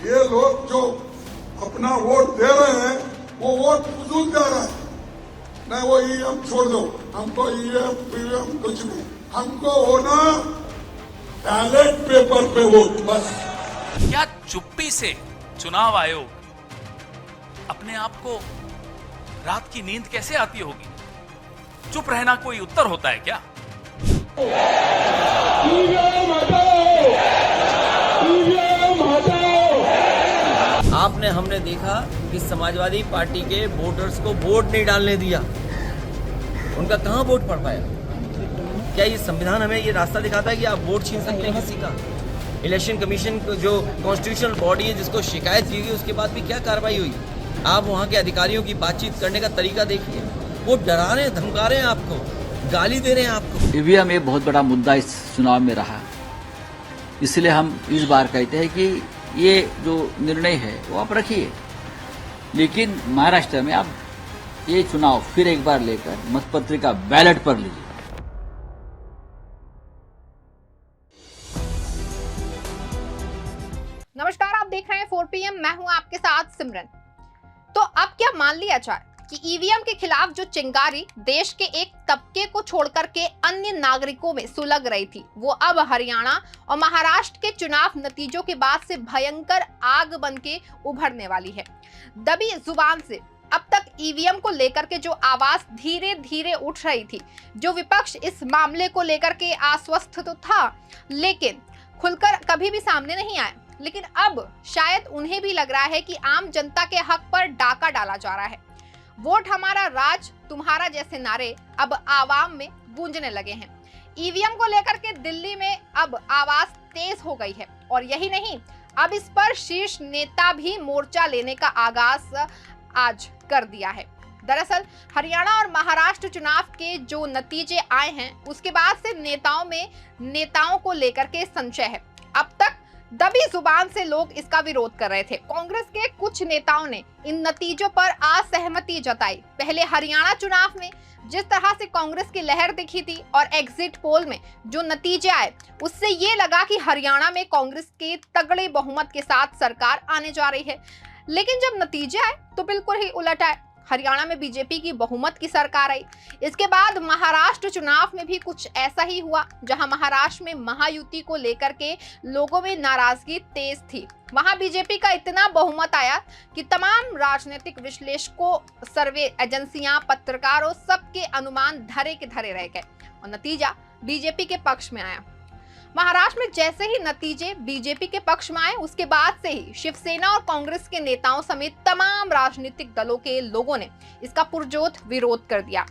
ये लोग जो अपना वोट दे रहे हैं वो वोट फजूल जा रहा है। नहीं, वो ईवीएम छोड़ दो, हमको ईवीएम पीवीएम कुछ नहीं, हमको होना बैलेट पेपर पे वोट बस। क्या चुप्पी से चुनाव आयोग अपने आप को रात की नींद कैसे आती होगी? चुप रहना कोई उत्तर होता है क्या? आपने हमने देखा कि समाजवादी पार्टी के वोटर्स को वोट नहीं डालने दिया, उनका कहां वोट पड़ पाया? क्या ये संविधान हमें ये रास्ता दिखाता है कि आप वोट छीन सकते हैं किसी का? इलेक्शन कमीशन जो कॉन्स्टिट्यूशनल बॉडी है जिसको शिकायत की गई उसके बाद भी क्या कार्रवाई हुई? आप वहाँ के अधिकारियों की बातचीत करने का तरीका देखिए, वो डरा रहे हैं, धमका रहे हैं आपको, गाली दे रहे हैं आपको। ईवीएम एक बहुत बड़ा मुद्दा इस चुनाव में रहा, इसलिए हम इस बार कहते हैं कि ये जो निर्णय है वो आप रखिए, लेकिन महाराष्ट्र में आप ये चुनाव फिर एक बार लेकर मतपत्रिका बैलेट पर लीजिए। नमस्कार, आप देख रहे हैं 4 PM। मैं हूं आपके साथ सिमरन। तो अब क्या मान लिया जाए कि ईवीएम के खिलाफ जो चिंगारी देश के एक तबके को छोड़कर के अन्य नागरिकों में सुलग रही थी, वो अब हरियाणा और महाराष्ट्र के चुनाव नतीजों के बाद से भयंकर आग बन के उभरने वाली है। दबी जुबान से अब तक ईवीएम को लेकर के जो आवाज धीरे धीरे उठ रही थी, जो विपक्ष इस मामले को लेकर के आश्वस्त तो था लेकिन खुलकर कभी भी सामने नहीं आया, लेकिन अब शायद उन्हें भी लग रहा है कि आम जनता के हक पर डाका डाला जा रहा है। वोट हमारा राज तुम्हारा जैसे नारे अब आवाम में गूंजने लगे हैं। ईवीएम को लेकर के दिल्ली में अब आवाज तेज हो गई है और यही नहीं, अब इस पर शीर्ष नेता भी मोर्चा लेने का आगाज आज कर दिया है। दरअसल हरियाणा और महाराष्ट्र चुनाव के जो नतीजे आए हैं उसके बाद से नेताओं को लेकर के संशय है। अब तक दबी जुबान से लोग इसका विरोध कर रहे थे। कांग्रेस के कुछ नेताओं ने इन नतीजों पर असहमति जताई। पहले हरियाणा चुनाव में जिस तरह से कांग्रेस की लहर दिखी थी और एग्जिट पोल में जो नतीजे आए उससे ये लगा कि हरियाणा में कांग्रेस के तगड़े बहुमत के साथ सरकार आने जा रही है, लेकिन जब नतीजे आए तो बिल्कुल ही उलट आए। हरियाणा में बीजेपी की बहुमत की सरकार आई। इसके बाद महाराष्ट्र चुनाव में भी कुछ ऐसा ही हुआ, जहां महाराष्ट्र में महायुति को लेकर के लोगों में नाराजगी तेज थी। वहां बीजेपी का इतना बहुमत आया कि तमाम राजनीतिक विश्लेषकों, सर्वे एजेंसियां, पत्रकारों सबके अनुमान धरे के धरे रह गए और नतीजा बीजेपी के पक्ष में आया। महाराष्ट्र में जैसे ही नतीजे बीजेपी के पक्ष में आए उसके बाद से ही शिवसेना और कांग्रेस के नेताओं समेत तमाम राजनीतिक दलों के लोगों ने इसका पुरजोर विरोध कर दिया।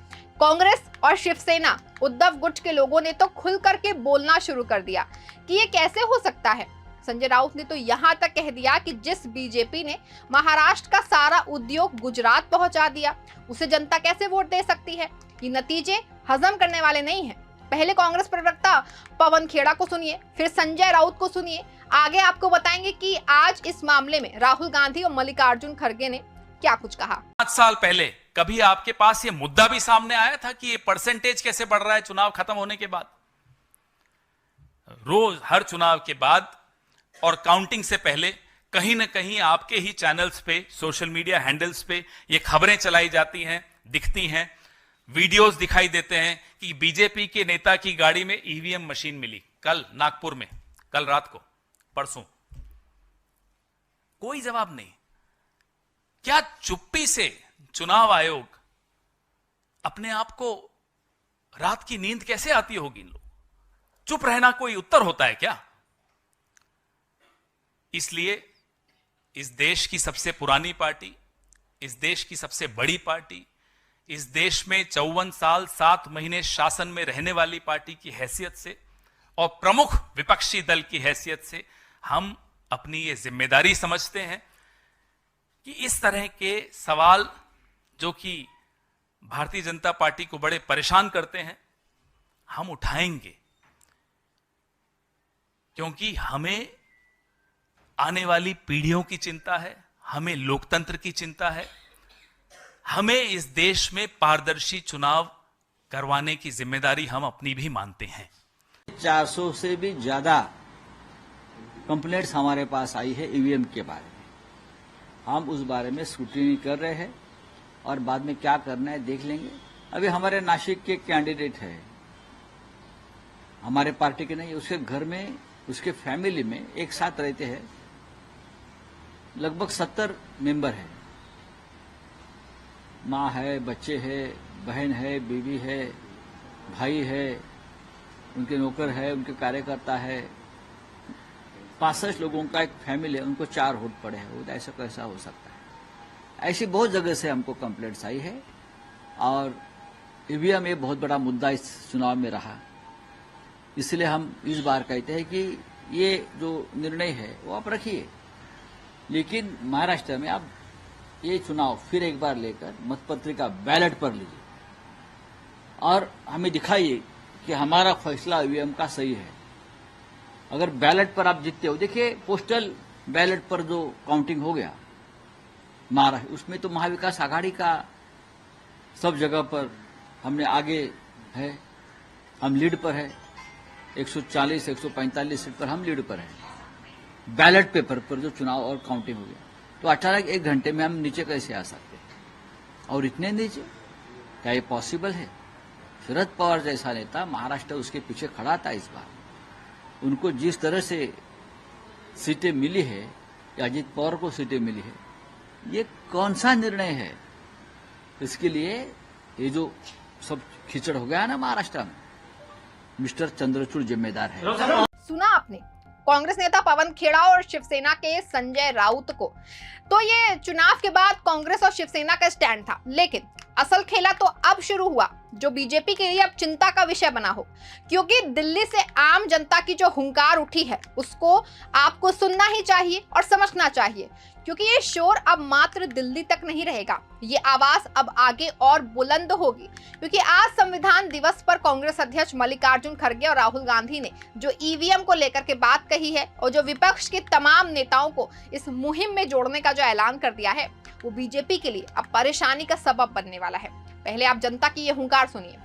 कांग्रेस और शिवसेना उद्धव गुट के लोगों ने तो खुल करके बोलना शुरू कर दिया कि ये कैसे हो सकता है। संजय राउत ने तो यहाँ तक कह दिया कि जिस बीजेपी ने महाराष्ट्र का सारा उद्योग गुजरात पहुंचा दिया, उसे जनता कैसे वोट दे सकती है। ये नतीजे हजम करने वाले नहीं है। पहले कांग्रेस प्रवक्ता पवन खेड़ा को सुनिए, फिर संजय राउत को सुनिए। आगे आपको बताएंगे कि आज इस मामले में राहुल गांधी और मल्लिकार्जुन खड़गे ने क्या कुछ कहा। 5 साल पहले कभी आपके पास ये मुद्दा भी सामने आया था कि ये परसेंटेज कैसे बढ़ रहा है चुनाव खत्म होने के बाद? रोज हर चुनाव के बाद और काउंटिंग से पहले कहीं ना कहीं आपके ही चैनल्स पे, सोशल मीडिया हैंडल्स पे ये खबरें चलाई जाती हैं, दिखती हैं, वीडियोस दिखाई देते हैं कि बीजेपी के नेता की गाड़ी में ईवीएम मशीन मिली कल नागपुर में, कल रात को, परसों। कोई जवाब नहीं। क्या चुप्पी से चुनाव आयोग अपने आप को रात की नींद कैसे आती होगी? इन लोग चुप रहना कोई उत्तर होता है क्या? इसलिए इस देश की सबसे पुरानी पार्टी, इस देश की सबसे बड़ी पार्टी, इस देश में 54 साल 7 महीने शासन में रहने वाली पार्टी की हैसियत से और प्रमुख विपक्षी दल की हैसियत से हम अपनी ये जिम्मेदारी समझते हैं कि इस तरह के सवाल जो कि भारतीय जनता पार्टी को बड़े परेशान करते हैं, हम उठाएंगे, क्योंकि हमें आने वाली पीढ़ियों की चिंता है, हमें लोकतंत्र की चिंता है, हमें इस देश में पारदर्शी चुनाव करवाने की जिम्मेदारी हम अपनी भी मानते हैं। 400 से भी ज्यादा कंप्लेंट्स हमारे पास आई है ईवीएम के बारे में। हम उस बारे में स्क्रूटिनी कर रहे हैं और बाद में क्या करना है देख लेंगे। अभी हमारे नासिक के कैंडिडेट है, हमारे पार्टी के नहीं, उसके घर में उसके फैमिली में एक साथ रहते हैं, लगभग 70 मेंबर है। माँ है, बच्चे है, बहन है, बीवी है, भाई है, उनके नौकर है, उनके कार्यकर्ता है। 65 लोगों का एक फैमिली है, उनको 4 वोट पड़े हैं। वो ऐसा कैसा हो सकता है? ऐसी बहुत जगह से हमको कंप्लेंट्स आई है और ईवीएम एक बहुत बड़ा मुद्दा इस चुनाव में रहा। इसलिए हम इस बार कहते हैं कि ये जो निर्णय है वो आप रखिए, लेकिन महाराष्ट्र में आप ये चुनाव फिर एक बार लेकर मतपत्रिका बैलेट पर लीजिए और हमें दिखाइए कि हमारा फैसला ईवीएम का सही है। अगर बैलेट पर आप जीतते हो, देखिए पोस्टल बैलेट पर जो काउंटिंग हो गया महाराष्ट्र, उसमें तो महाविकास आघाड़ी का सब जगह पर हमने आगे है, हम लीड पर है। 140 145 सीट पर हम लीड पर है। बैलेट पेपर पर जो चुनाव और काउंटिंग हो गया, तो 1 घंटे में हम नीचे कैसे आ सकते हैं? और इतने नीचे क्या ये पॉसिबल है? शरद पवार जैसा नेता, महाराष्ट्र उसके पीछे खड़ा था इस बार। उनको जिस तरह से सीटें मिली है या अजित पवार को सीटें मिली है, ये कौन सा निर्णय है? इसके लिए ये जो सब खिचड़ हो गया ना महाराष्ट्र में, मिस्टर चंद्रचूड़ जिम्मेदार है। सुना आपने कांग्रेस नेता पवन खेड़ा और शिवसेना के संजय राउत को। तो ये चुनाव के बाद कांग्रेस और शिवसेना का स्टैंड था, लेकिन असल खेला तो अब शुरू हुआ, जो बीजेपी के लिए अब चिंता का विषय बना हो, क्योंकि दिल्ली से आम जनता की जो हुंकार उठी है उसको आपको सुनना ही चाहिए और समझना चाहिए, क्योंकि ये शोर अब मात्र दिल्ली तक नहीं रहेगा, ये आवाज अब आगे और बुलंद होगी। क्योंकि आज संविधान दिवस पर कांग्रेस अध्यक्ष मल्लिकार्जुन खड़गे और राहुल गांधी ने जो ईवीएम को लेकर के बात कही है और जो विपक्ष के तमाम नेताओं को इस मुहिम में जोड़ने का जो ऐलान कर दिया है, वो बीजेपी के लिए अब परेशानी का सबब बनने वाला है। पहले आप जनता की ये हुंकार सुनिए।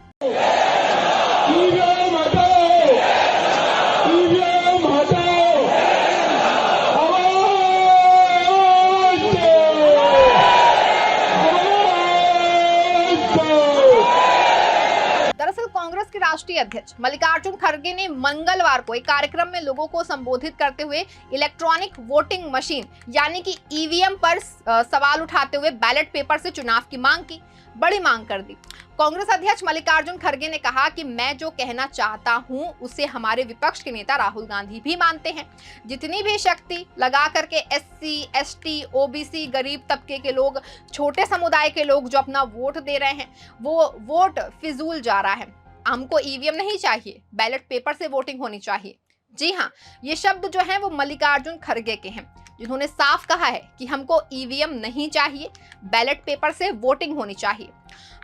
दरअसल कांग्रेस के राष्ट्रीय अध्यक्ष मल्लिकार्जुन खड़गे ने मंगलवार को एक कार्यक्रम में लोगों को संबोधित करते हुए इलेक्ट्रॉनिक वोटिंग मशीन यानी कि ईवीएम पर सवाल उठाते हुए बैलेट पेपर से चुनाव की मांग की, बड़ी मांग कर दी। कांग्रेस अध्यक्ष मल्लिकार्जुन खड़गे ने कहा कि मैं जो कहना चाहता हूं उसे हमारे विपक्ष के नेता राहुल गांधी भी मानते हैं। जितनी भी शक्ति लगा करके एससी, एसटी, ओबीसी, गरीब तबके के लोग, छोटे समुदाय के लोग जो अपना वोट दे रहे हैं, वो वोट फिजूल जा रहा है। हमको ईवीएम नहीं चाहिए, बैलेट पेपर से वोटिंग होनी चाहिए। जी हाँ, ये शब्द जो है वो मल्लिकार्जुन खड़गे के हैं, जिन्होंने साफ कहा है कि हमको ईवीएम नहीं चाहिए, बैलेट पेपर से वोटिंग होनी चाहिए।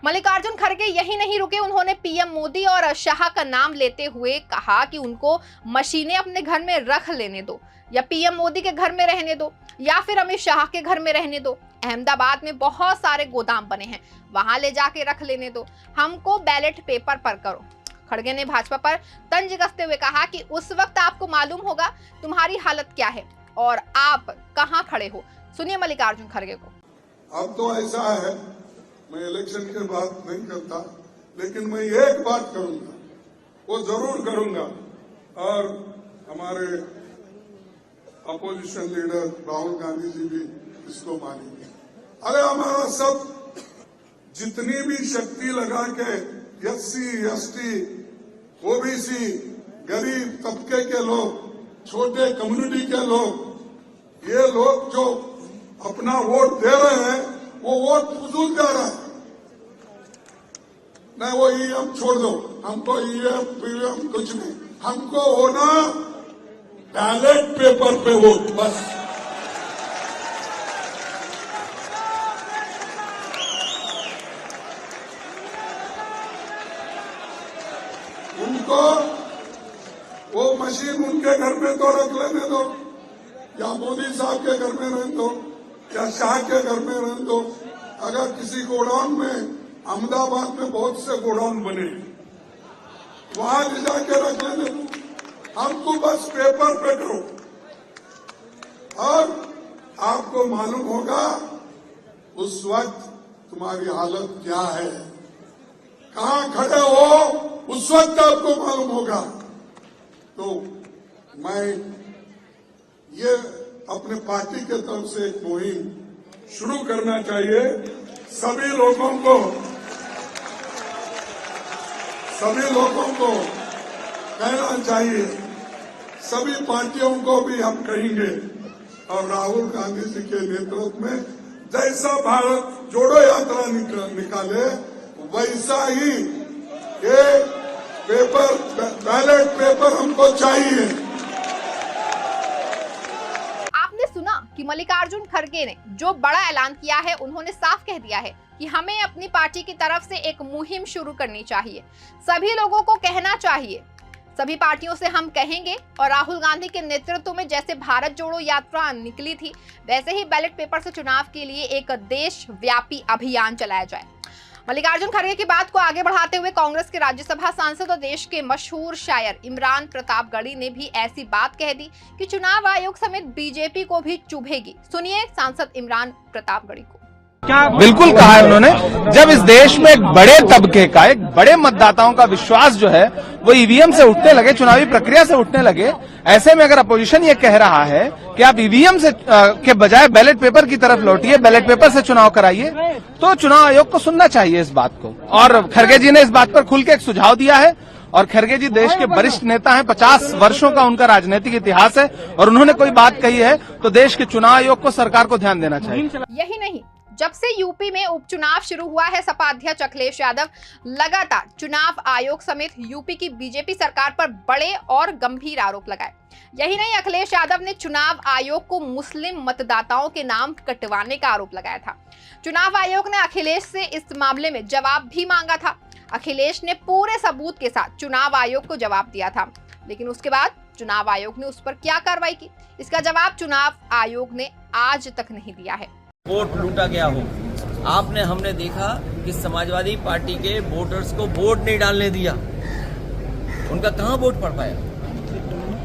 मल्लिकार्जुन खड़गे यही नहीं रुके, उन्होंने पीएम मोदी और शाह का नाम लेते हुए कहा कि उनको मशीनें अपने घर में रख लेने दो, या पीएम मोदी के घर में रहने दो, या फिर अमित शाह के घर में रहने दो। अहमदाबाद में बहुत सारे गोदाम बने हैं, वहां ले जाके रख लेने दो, हमको बैलेट पेपर पर करो। खड़गे ने भाजपा पर तंज कसते हुए कहा कि उस वक्त आपको मालूम होगा तुम्हारी हालत क्या है और आप कहां खड़े हो। सुनिए मल्लिकार्जुन खड़गे को। अब तो ऐसा है, मैं इलेक्शन के बाद नहीं करता, लेकिन मैं एक बात करूंगा, वो जरूर करूंगा, और हमारे अपोजिशन लीडर राहुल गांधी जी भी इसको मानेंगे। अरे हमारा सब जितनी भी शक्ति लगा के एससी, एसटी, ओबीसी, गरीब तबके के लोग, छोटे कम्युनिटी के लोग, ये लोग जो अपना वोट दे रहे हैं वो वोट फजूल जा रहा है। नहीं, वो ईवीएम छोड़ दो, हमको ईवीएम पीवीएम कुछ नहीं, हमको होना बैलेट पेपर पे वोट, बस। उनको वो मशीन उनके घर में तो रख लेने दो, या मोदी साहब के घर में रहने दो, या शाह के घर में रहने दो। अगर किसी गोडाउन में, अहमदाबाद में बहुत से गोडाउन बने, वहां ले जाके रख लेने दो, हमको बस पेपर पे करो। और आपको मालूम होगा उस वक्त तुम्हारी हालत क्या है, कहां खड़े हो उस वक्त आपको मालूम होगा। तो मैं ये अपने पार्टी के तरफ से एक मुहिम शुरू करना चाहिए। सभी लोगों को कहना चाहिए, सभी पार्टियों को भी हम कहेंगे और राहुल गांधी जी के नेतृत्व में जैसा भारत जोड़ो यात्रा निकाले वैसा ही ये बैलेट पेपर हमको चाहिए। आपने सुना कि मल्लिकार्जुन खड़गे ने जो बड़ा ऐलान किया है, उन्होंने साफ कह दिया है कि हमें अपनी पार्टी की तरफ से एक मुहिम शुरू करनी चाहिए। सभी लोगों को कहना चाहिए, सभी पार्टियों से हम कहेंगे और राहुल गांधी के नेतृत्व में जैसे भारत जोड़ो यात्रा निकली थी वैसे ही बैलेट पेपर से चुनाव के लिए एक देशव्यापी अभियान चलाया जाए। मल्लिकार्जुन खड़गे की बात को आगे बढ़ाते हुए कांग्रेस के राज्यसभा सांसद और देश के मशहूर शायर इमरान प्रतापगढ़ी ने भी ऐसी बात कह दी कि चुनाव आयोग समेत बीजेपी को भी चुभेगी। सुनिए सांसद इमरान प्रतापगढ़ी को। बिल्कुल कहा है उन्होंने, जब इस देश में एक बड़े तबके का, एक बड़े मतदाताओं का विश्वास जो है वो ईवीएम से उठने लगे, चुनावी प्रक्रिया से उठने लगे, ऐसे में अगर अपोजिशन ये कह रहा है कि आप ईवीएम से के बजाय बैलेट पेपर की तरफ लौटिए, बैलेट पेपर से चुनाव कराइए, तो चुनाव आयोग को सुनना चाहिए इस बात को। और खड़गे जी ने इस बात पर खुल के एक सुझाव दिया है और खड़गे जी देश के वरिष्ठ नेता हैं, 50 वर्षों का उनका राजनीतिक इतिहास है और उन्होंने कोई बात कही है तो देश के चुनाव आयोग को, सरकार को ध्यान देना चाहिए। यही नहीं, जब से यूपी में उपचुनाव शुरू हुआ है, सपा अध्यक्ष अखिलेश यादव लगातार चुनाव आयोग समेत यूपी की बीजेपी सरकार पर बड़े और गंभीर आरोप लगाए। यही नहीं, अखिलेश यादव ने चुनाव आयोग को मुस्लिम मतदाताओं के नाम कटवाने का आरोप लगाया था। चुनाव आयोग ने अखिलेश से इस मामले में जवाब भी मांगा था। अखिलेश ने पूरे सबूत के साथ चुनाव आयोग को जवाब दिया था, लेकिन उसके बाद चुनाव आयोग ने उस पर क्या कार्रवाई की, इसका जवाब चुनाव आयोग ने आज तक नहीं दिया है। वोट लूटा गया हो, आपने हमने देखा कि समाजवादी पार्टी के वोटर्स को वोट नहीं डालने दिया, उनका कहां वोट पड़ पाया?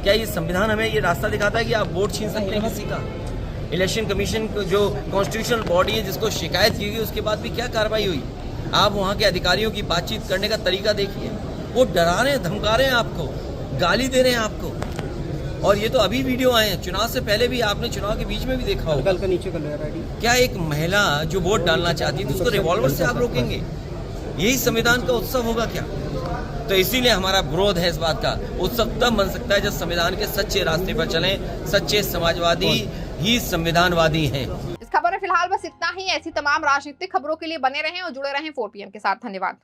क्या ये संविधान हमें ये रास्ता दिखाता है कि आप वोट छीन सकते हैं किसी का? इलेक्शन कमीशन जो कॉन्स्टिट्यूशनल बॉडी है जिसको शिकायत की गई, उसके बाद भी क्या कार्रवाई हुई? आप वहां के अधिकारियों की बातचीत करने का तरीका देखिए, वो डरा रहे हैं, धमका रहे हैं आपको, गाली दे रहे हैं आपको। और ये तो अभी वीडियो आए हैं, चुनाव से पहले भी आपने चुनाव के बीच में भी देखा होगा। कल का नीचे कर लो। क्या एक महिला जो वोट डालना चाहती है तो उसको रिवॉल्वर से आप रोकेंगे? यही संविधान का उत्सव होगा क्या? तो इसीलिए हमारा विरोध है इस बात का। उत्सव तब बन सकता है जब संविधान के सच्चे रास्ते पर चलें, सच्चे समाजवादी ही संविधानवादी हैं। इस खबर में फिलहाल बस इतना ही। ऐसी तमाम राजनीतिक खबरों के लिए बने रहें और जुड़े रहें 4PM के साथ। धन्यवाद।